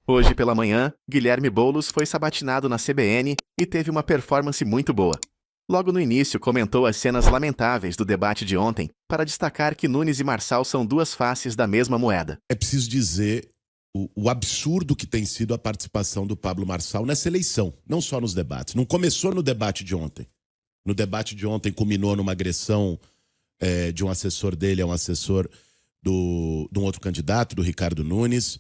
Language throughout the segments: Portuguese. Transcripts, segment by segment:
Hoje pela manhã, Guilherme Boulos foi sabatinado na CBN e teve uma performance muito boa. Logo no início, comentou as cenas lamentáveis do debate de ontem para destacar que Nunes e Marçal são duas faces da mesma moeda. É preciso dizer o absurdo que tem sido a participação do Pablo Marçal nessa eleição, não só nos debates. Não começou no debate de ontem. No debate de ontem culminou numa agressão de um assessor dele a um assessor de um outro candidato, do Ricardo Nunes.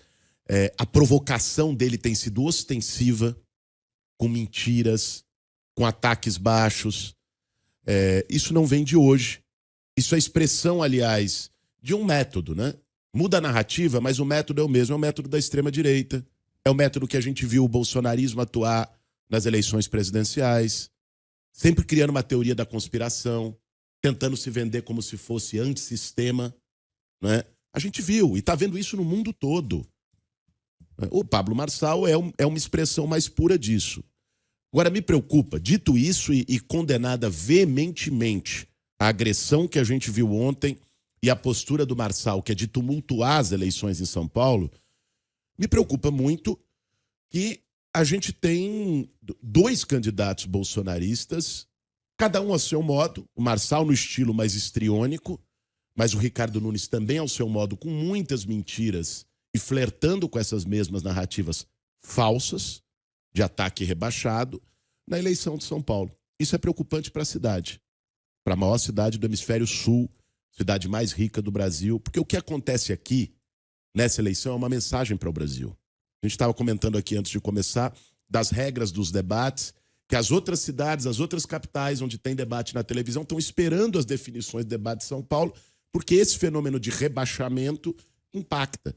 A provocação dele tem sido ostensiva, com mentiras, com ataques baixos. Isso não vem de hoje. Isso é expressão, aliás, de um método, né? Muda a narrativa, mas o método é o mesmo. É o método da extrema-direita. É o método que a gente viu o bolsonarismo atuar nas eleições presidenciais, sempre criando uma teoria da conspiração, tentando se vender como se fosse antissistema, né? A gente viu, e está vendo isso no mundo todo. O Pablo Marçal é uma expressão mais pura disso. Agora, me preocupa, dito isso e condenada veementemente a agressão que a gente viu ontem e a postura do Marçal, que é de tumultuar as eleições em São Paulo, me preocupa muito que a gente tem dois candidatos bolsonaristas, cada um ao seu modo, o Marçal no estilo mais histriônico, mas o Ricardo Nunes também ao seu modo, com muitas mentiras e flertando com essas mesmas narrativas falsas, de ataque rebaixado, na eleição de São Paulo. Isso é preocupante para a cidade, para a maior cidade do hemisfério sul, cidade mais rica do Brasil, porque o que acontece aqui, nessa eleição, é uma mensagem para o Brasil. A gente estava comentando aqui antes de começar das regras dos debates, que as outras cidades, as outras capitais onde tem debate na televisão estão esperando as definições do debate de São Paulo, porque esse fenômeno de rebaixamento impacta.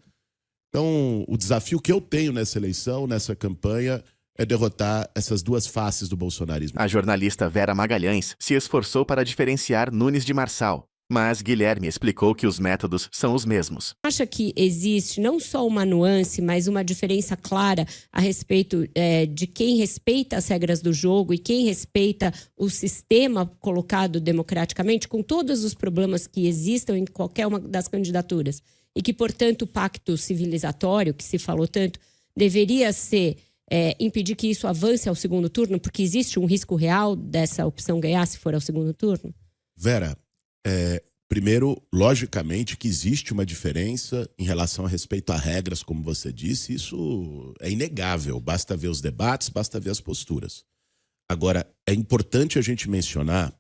Então, o desafio que eu tenho nessa eleição, nessa campanha, é derrotar essas duas faces do bolsonarismo. A jornalista Vera Magalhães se esforçou para diferenciar Nunes de Marçal, mas Guilherme explicou que os métodos são os mesmos. Acha que existe não só uma nuance, mas uma diferença clara a respeito de quem respeita as regras do jogo e quem respeita o sistema colocado democraticamente, com todos os problemas que existam em qualquer uma das candidaturas, e que, portanto, o pacto civilizatório, que se falou tanto, deveria ser impedir que isso avance ao segundo turno, porque existe um risco real dessa opção ganhar se for ao segundo turno? Vera, primeiro, logicamente que existe uma diferença em relação a respeito a regras, como você disse, isso é inegável, basta ver os debates, basta ver as posturas. Agora, é importante a gente mencionar,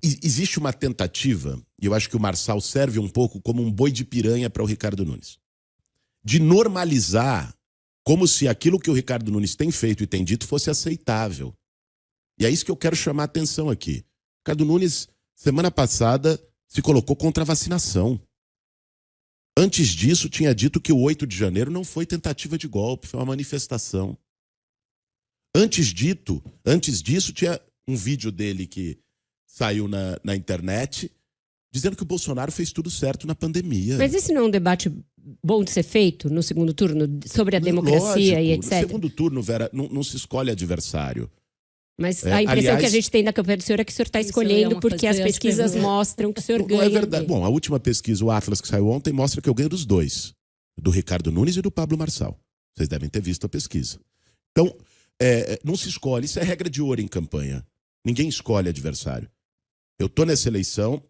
existe uma tentativa, e eu acho que o Marçal serve um pouco como um boi de piranha para o Ricardo Nunes, de normalizar como se aquilo que o Ricardo Nunes tem feito e tem dito fosse aceitável. E é isso que eu quero chamar a atenção aqui. O Ricardo Nunes, semana passada, se colocou contra a vacinação. Antes disso, tinha dito que o 8 de janeiro não foi tentativa de golpe, foi uma manifestação. Antes disso, tinha um vídeo dele que saiu na internet dizendo que o Bolsonaro fez tudo certo na pandemia. Mas esse não é um debate bom de ser feito no segundo turno, sobre a democracia. Lógico, e etc? No segundo turno, Vera, não se escolhe adversário. Mas a impressão que a gente tem da campanha do senhor é que o senhor está escolhendo porque as pesquisas mostram que o senhor ganha. Não é verdade. Bom, a última pesquisa, o Atlas, que saiu ontem, mostra que eu ganho dos dois. Do Ricardo Nunes e do Pablo Marçal. Vocês devem ter visto a pesquisa. Então, não se escolhe. Isso é regra de ouro em campanha. Ninguém escolhe adversário. Eu estou nessa eleição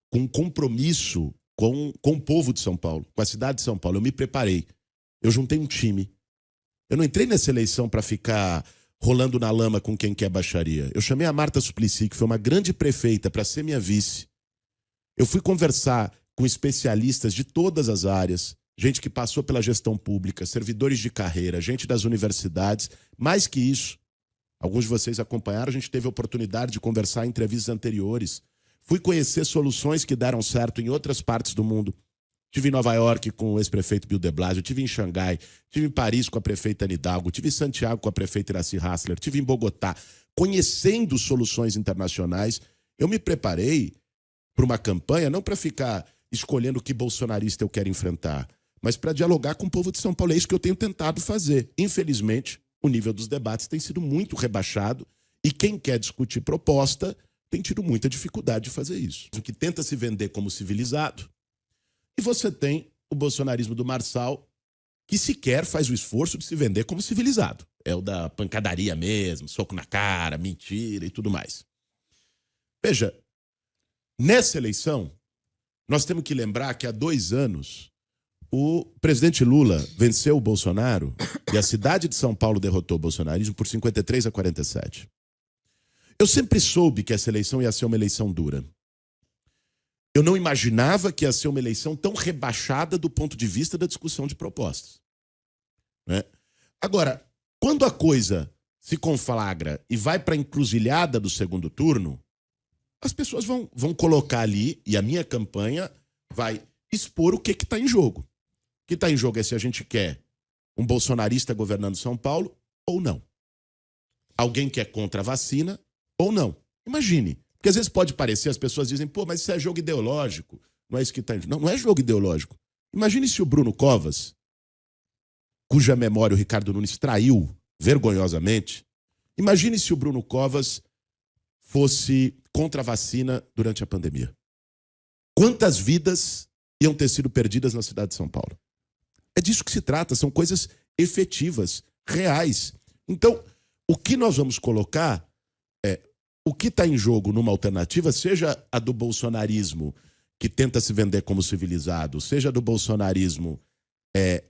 com um compromisso com o povo de São Paulo, com a cidade de São Paulo. Eu me preparei. Eu juntei um time. Eu não entrei nessa eleição para ficar rolando na lama com quem quer baixaria. Eu chamei a Marta Suplicy, que foi uma grande prefeita, para ser minha vice. Eu fui conversar com especialistas de todas as áreas, gente que passou pela gestão pública, servidores de carreira, gente das universidades. Mais que isso, alguns de vocês acompanharam, a gente teve a oportunidade de conversar em entrevistas anteriores. Fui conhecer soluções que deram certo em outras partes do mundo. Estive em Nova York com o ex-prefeito Bill de Blasio, estive em Xangai, estive em Paris com a prefeita Anne Hidalgo, estive em Santiago com a prefeita Iracy Hassler, estive em Bogotá, conhecendo soluções internacionais. Eu me preparei para uma campanha, não para ficar escolhendo que bolsonarista eu quero enfrentar, mas para dialogar com o povo de São Paulo. É isso que eu tenho tentado fazer. Infelizmente, o nível dos debates tem sido muito rebaixado e quem quer discutir proposta tem tido muita dificuldade de fazer isso. O que tenta se vender como civilizado. E você tem o bolsonarismo do Marçal, que sequer faz o esforço de se vender como civilizado. É o da pancadaria mesmo, soco na cara, mentira e tudo mais. Veja, nessa eleição, nós temos que lembrar que há 2 anos o presidente Lula venceu o Bolsonaro e a cidade de São Paulo derrotou o bolsonarismo por 53-47. Eu sempre soube que essa eleição ia ser uma eleição dura. Eu não imaginava que ia ser uma eleição tão rebaixada do ponto de vista da discussão de propostas. Né? Agora, quando a coisa se conflagra e vai para a encruzilhada do segundo turno, as pessoas vão colocar ali, e a minha campanha vai expor o que está em jogo. O que está em jogo é se a gente quer um bolsonarista governando São Paulo ou não. Alguém que é contra a vacina ou não. Imagine. Porque às vezes pode parecer, as pessoas dizem, pô, mas isso é jogo ideológico. Não é isso que está em jogo. Não, não é jogo ideológico. Imagine se o Bruno Covas, cuja memória o Ricardo Nunes traiu vergonhosamente, imagine se o Bruno Covas fosse contra a vacina durante a pandemia. Quantas vidas iam ter sido perdidas na cidade de São Paulo? É disso que se trata, são coisas efetivas, reais. Então, o que nós vamos colocar é o que está em jogo numa alternativa, seja a do bolsonarismo, que tenta se vender como civilizado, seja do bolsonarismo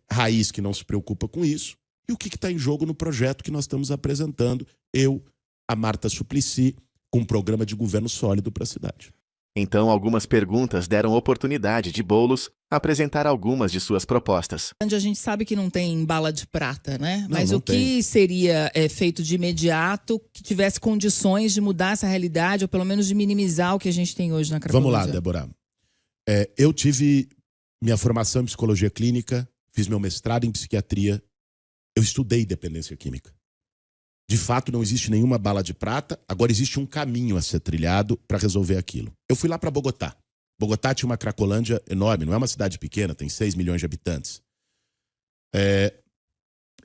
raiz, que não se preocupa com isso, e o que está em jogo no projeto que nós estamos apresentando, eu, a Marta Suplicy, com um programa de governo sólido para a cidade. Então, algumas perguntas deram oportunidade de Boulos apresentar algumas de suas propostas. A gente sabe que não tem bala de prata, né? Mas não o que seria feito de imediato que tivesse condições de mudar essa realidade ou pelo menos de minimizar o que a gente tem hoje na Cracolândia? Vamos lá, Débora. Eu tive minha formação em psicologia clínica, fiz meu mestrado em psiquiatria, eu estudei dependência química. De fato, não existe nenhuma bala de prata, agora existe um caminho a ser trilhado para resolver aquilo. Eu fui lá para Bogotá. Bogotá tinha uma Cracolândia enorme, não é uma cidade pequena, tem 6 milhões de habitantes.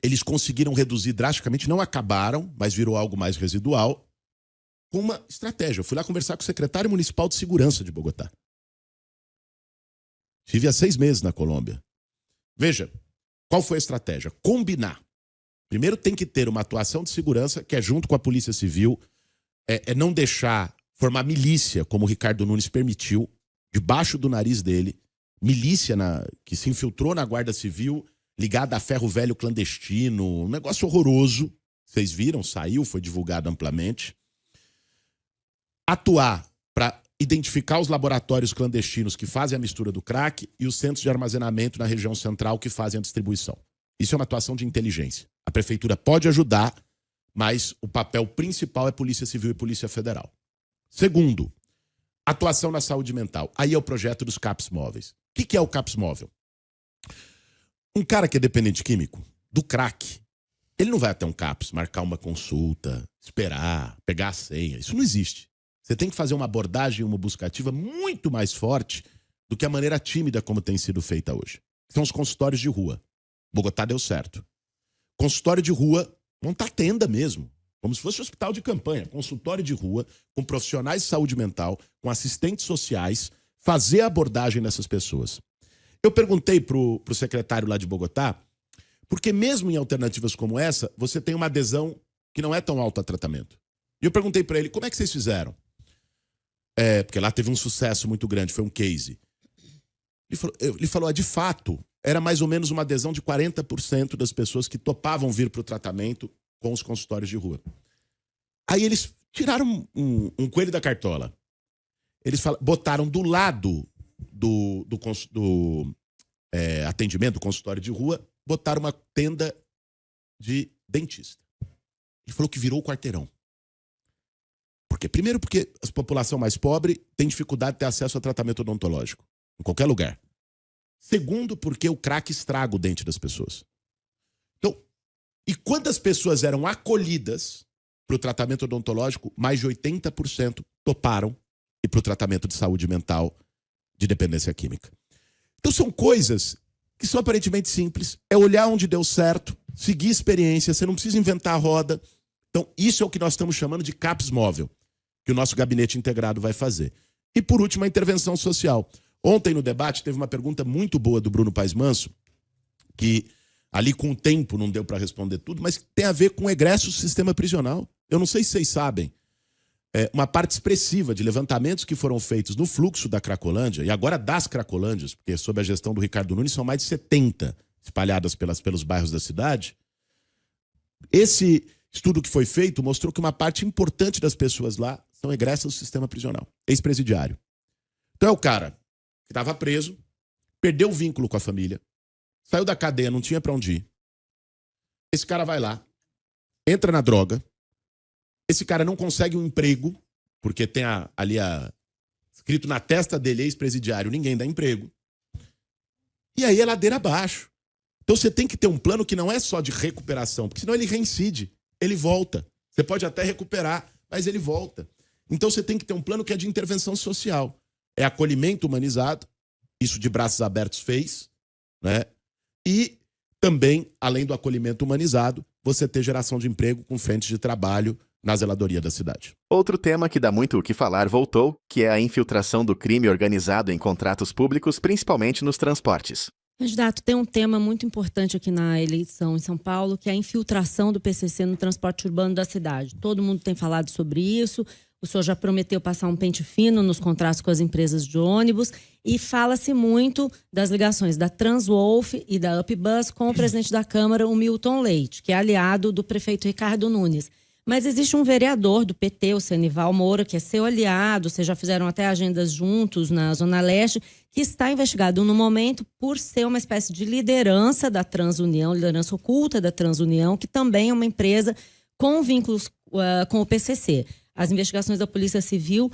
Eles conseguiram reduzir drasticamente, não acabaram, mas virou algo mais residual, com uma estratégia. Eu fui lá conversar com o secretário municipal de segurança de Bogotá. Estive há 6 meses na Colômbia. Veja, qual foi a estratégia? Combinar. Primeiro tem que ter uma atuação de segurança, que é junto com a Polícia Civil, não deixar formar milícia, como o Ricardo Nunes permitiu, debaixo do nariz dele, milícia que se infiltrou na Guarda Civil, ligada a ferro velho clandestino, um negócio horroroso. Vocês viram, saiu, foi divulgado amplamente. Atuar para identificar os laboratórios clandestinos que fazem a mistura do crack e os centros de armazenamento na região central que fazem a distribuição. Isso é uma atuação de inteligência. A prefeitura pode ajudar, mas o papel principal é Polícia Civil e Polícia Federal. Segundo, atuação na saúde mental. Aí é o projeto dos CAPs móveis. O que é o CAPs móvel? Um cara que é dependente químico, do crack, ele não vai até um CAPs, marcar uma consulta, esperar, pegar a senha. Isso não existe. Você tem que fazer uma abordagem, uma busca ativa muito mais forte do que a maneira tímida como tem sido feita hoje. São os consultórios de rua. Bogotá deu certo. Consultório de rua, montar tenda mesmo, como se fosse um hospital de campanha, consultório de rua, com profissionais de saúde mental, com assistentes sociais, fazer a abordagem dessas pessoas. Eu perguntei pro secretário lá de Bogotá, porque mesmo em alternativas como essa, você tem uma adesão que não é tão alta a tratamento. E eu perguntei para ele, como é que vocês fizeram? Porque lá teve um sucesso muito grande, foi um case. Ele falou, de fato, era mais ou menos uma adesão de 40% das pessoas que topavam vir para o tratamento com os consultórios de rua. Aí eles tiraram um coelho da cartola. Eles botaram do lado do atendimento, do consultório de rua, botaram uma tenda de dentista. Ele falou que virou o quarteirão. Por quê? Primeiro porque a população mais pobre tem dificuldade de ter acesso a tratamento odontológico, em qualquer lugar. Segundo, porque o crack estraga o dente das pessoas. Então, e quantas pessoas eram acolhidas para o tratamento odontológico, mais de 80% toparam ir para o tratamento de saúde mental de dependência química. Então são coisas que são aparentemente simples. É olhar onde deu certo, seguir experiência, você não precisa inventar a roda. Então isso é o que nós estamos chamando de CAPs móvel, que o nosso gabinete integrado vai fazer. E por último, a intervenção social. Ontem no debate teve uma pergunta muito boa do Bruno Paes Manso, que Ali com o tempo não deu para responder tudo, mas tem a ver com o egresso do sistema prisional. Eu não sei se vocês sabem. Uma parte expressiva de levantamentos que foram feitos no fluxo da Cracolândia, e agora das Cracolândias, porque sob a gestão do Ricardo Nunes são mais de 70 espalhadas pelos bairros da cidade. Esse estudo que foi feito mostrou que uma parte importante das pessoas lá são egressas do sistema prisional, ex-presidiário. Então é o cara que estava preso, perdeu o vínculo com a família, saiu da cadeia, não tinha para onde ir. Esse cara vai lá, entra na droga, esse cara não consegue um emprego, porque tem escrito na testa dele, ex-presidiário, ninguém dá emprego. E aí é ladeira abaixo. Então você tem que ter um plano que não é só de recuperação, porque senão ele reincide, ele volta. Você pode até recuperar, mas ele volta. Então você tem que ter um plano que é de intervenção social. É acolhimento humanizado, isso de braços abertos fez, né? E também, além do acolhimento humanizado, você ter geração de emprego com frentes de trabalho na zeladoria da cidade. Outro tema que dá muito o que falar voltou, que é a infiltração do crime organizado em contratos públicos, principalmente nos transportes. Candidato, tem um tema muito importante aqui na eleição em São Paulo, que é a infiltração do PCC no transporte urbano da cidade. Todo mundo tem falado sobre isso. O senhor já prometeu passar um pente fino nos contratos com as empresas de ônibus e fala-se muito das ligações da Transwolf e da UpBus com o presidente da Câmara, o Milton Leite, que é aliado do prefeito Ricardo Nunes. Mas existe um vereador do PT, o Senival Moura, que é seu aliado, vocês já fizeram até agendas juntos na Zona Leste, que está investigado no momento por ser uma espécie de liderança da Transunião, liderança oculta da Transunião, que também é uma empresa com vínculos com o PCC. As investigações da Polícia Civil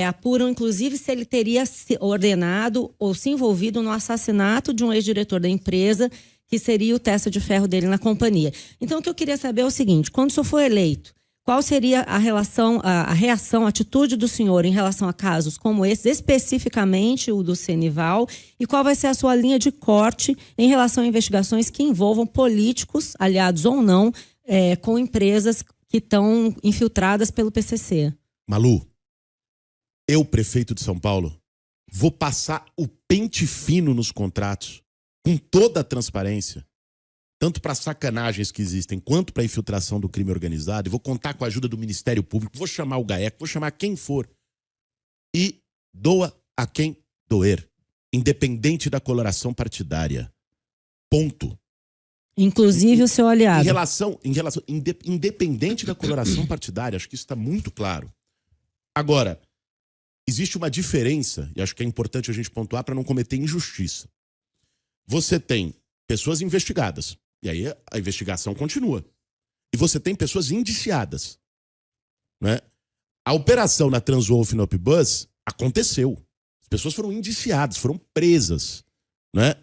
apuram, inclusive, se ele teria ordenado ou se envolvido no assassinato de um ex-diretor da empresa, que seria o testa de ferro dele na companhia. Então, o que eu queria saber é o seguinte: quando o senhor for eleito, qual seria a reação, a atitude do senhor em relação a casos como esse, especificamente o do Senival, e qual vai ser a sua linha de corte em relação a investigações que envolvam políticos, aliados ou não, com empresas que estão infiltradas pelo PCC? Malu, eu, prefeito de São Paulo, vou passar o pente fino nos contratos, com toda a transparência, tanto para sacanagens que existem, quanto para a infiltração do crime organizado, e vou contar com a ajuda do Ministério Público, vou chamar o GAECO, vou chamar quem for, e doa a quem doer, independente da coloração partidária. Ponto. Inclusive o seu aliado. Independente da coloração partidária, acho que isso está muito claro. Agora, existe uma diferença, e acho que é importante a gente pontuar para não cometer injustiça. Você tem pessoas investigadas, e aí a investigação continua. E você tem pessoas indiciadas, né? A operação na Transwolf e na UpBus aconteceu. As pessoas foram indiciadas, foram presas, né?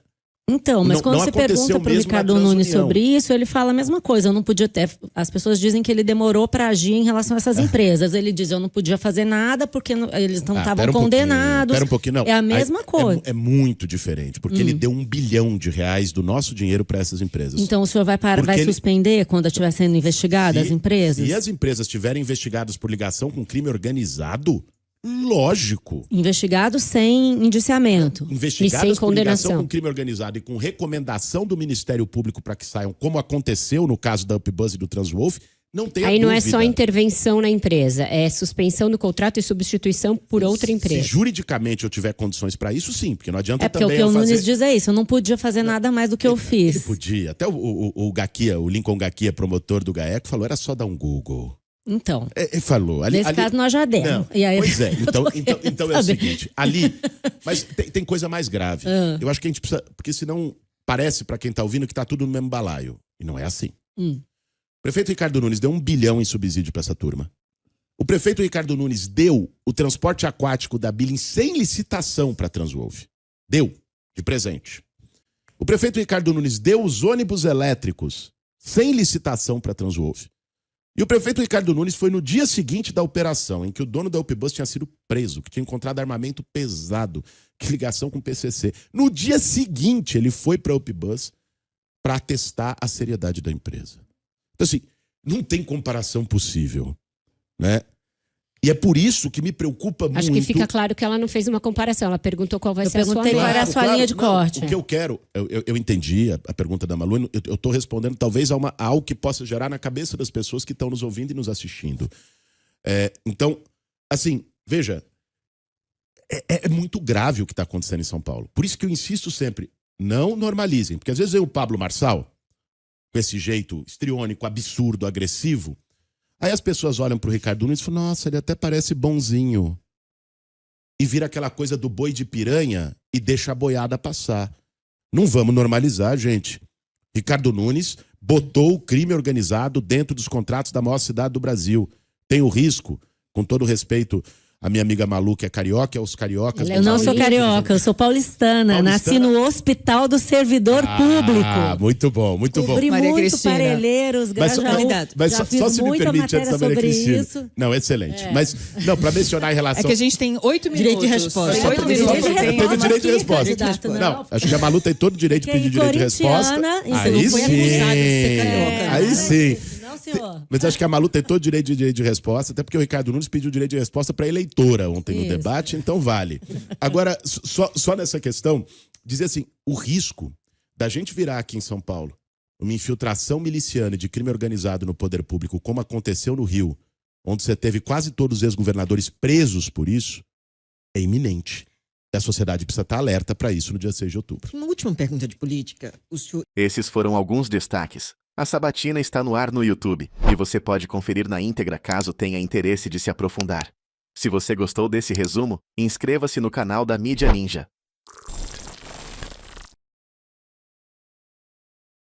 Então, mas quando você pergunta para o Ricardo Nunes sobre isso, ele fala a mesma coisa. Eu não podia ter. As pessoas dizem que ele demorou para agir em relação a essas empresas. Ele diz: eu não podia fazer nada porque eles não estavam condenados. Espera um pouquinho, não. É a mesma coisa. É muito diferente, porque ele deu R$1 bilhão do nosso dinheiro para essas empresas. Então o senhor vai suspender quando estiver sendo investigada as empresas? Se as empresas estiverem investigadas por ligação com crime organizado, lógico. Investigado sem indiciamento. Investigadas e sem por condenação. Ligação com crime organizado e com recomendação do Ministério Público para que saiam, como aconteceu no caso da UpBus e do Transwolf, não tem Aí não dúvida. é só intervenção na empresa, é suspensão do contrato e substituição por outra empresa. Se juridicamente eu tiver condições para isso, sim, porque não adianta porque também o que o eu fazer... Nunes diz é isso, eu não podia fazer nada mais do que eu fiz. Ele podia. Até o Gaquia, o Lincoln Gaquia, promotor do GAECO, falou, era só dar um Google. Então, Ele falou. nesse caso nós já demos. Não, E aí, pois é, então é o seguinte, ali, mas tem coisa mais grave. Eu acho que a gente precisa, porque senão parece para quem tá ouvindo que tá tudo no mesmo balaio. E não é assim. O prefeito Ricardo Nunes deu R$1 bilhão em subsídio para essa turma. O prefeito Ricardo Nunes deu o transporte aquático da Billing sem licitação para a Transwolf. Deu, de presente. O prefeito Ricardo Nunes deu os ônibus elétricos sem licitação para a Transwolf. E o prefeito Ricardo Nunes foi no dia seguinte da operação, em que o dono da UpBus tinha sido preso, que tinha encontrado armamento pesado, que ligação com o PCC. No dia seguinte, ele foi para a UpBus para atestar a seriedade da empresa. Então, assim, não tem comparação possível, né? E é por isso que me preocupa muito... Acho que fica claro que ela não fez uma comparação. Ela perguntou qual vai Eu ser a sua perguntei qual linha. era a sua linha de corte. O que eu quero, eu entendi a pergunta da Malu, eu estou respondendo talvez a algo que possa gerar na cabeça das pessoas que estão nos ouvindo e nos assistindo. Então, assim, veja, é muito grave o que está acontecendo em São Paulo. Por isso que eu insisto sempre, não normalizem. Porque às vezes o Pablo Marçal, com esse jeito histriônico, absurdo, agressivo, aí as pessoas olham pro Ricardo Nunes e falam, nossa, ele até parece bonzinho. E vira aquela coisa do boi de piranha e deixa a boiada passar. Não vamos normalizar, gente. Ricardo Nunes botou o crime organizado dentro dos contratos da maior cidade do Brasil. Tem o risco, com todo respeito à minha amiga Malu, que é carioca, aos cariocas... Ela é Eu não sou Paulista. carioca, eu sou paulistana. Nasci no Hospital do Servidor Público. Muito bom, muito bom. Cobri Maria muito Cristina. Parelheiros, Grajaú. Mas Já só fiz se me muita permite, antes matéria da Maria sobre Cristina. isso. Não, excelente. Mas, não, para mencionar em relação... É que a gente tem 8 minutos. Direito de resposta. Tem 8 minutos. Direito de Tem- Teve direito de aqui, resposta. candidato, Não, acho que a Malu tem todo o direito de pedir direito de resposta. Corintiana, Aí não foi sim. acusada de ser carioca, Aí não. sim. Não, senhor. Mas acho que a Malu tem todo o direito de resposta, até porque o Ricardo Nunes pediu direito de resposta para eleitora ontem no Isso. debate, então vale. Agora, só nessa questão, dizer assim, o risco da gente virar aqui em São Paulo uma infiltração miliciana de crime organizado no poder público, como aconteceu no Rio, onde você teve quase todos os ex-governadores presos por isso, é iminente. E a sociedade precisa estar alerta para isso no dia 6 de outubro. Uma última pergunta de política. O senhor Esses foram alguns destaques. A Sabatina está no ar no YouTube e você pode conferir na íntegra caso tenha interesse de se aprofundar. Se você gostou desse resumo, inscreva-se no canal da Mídia Ninja.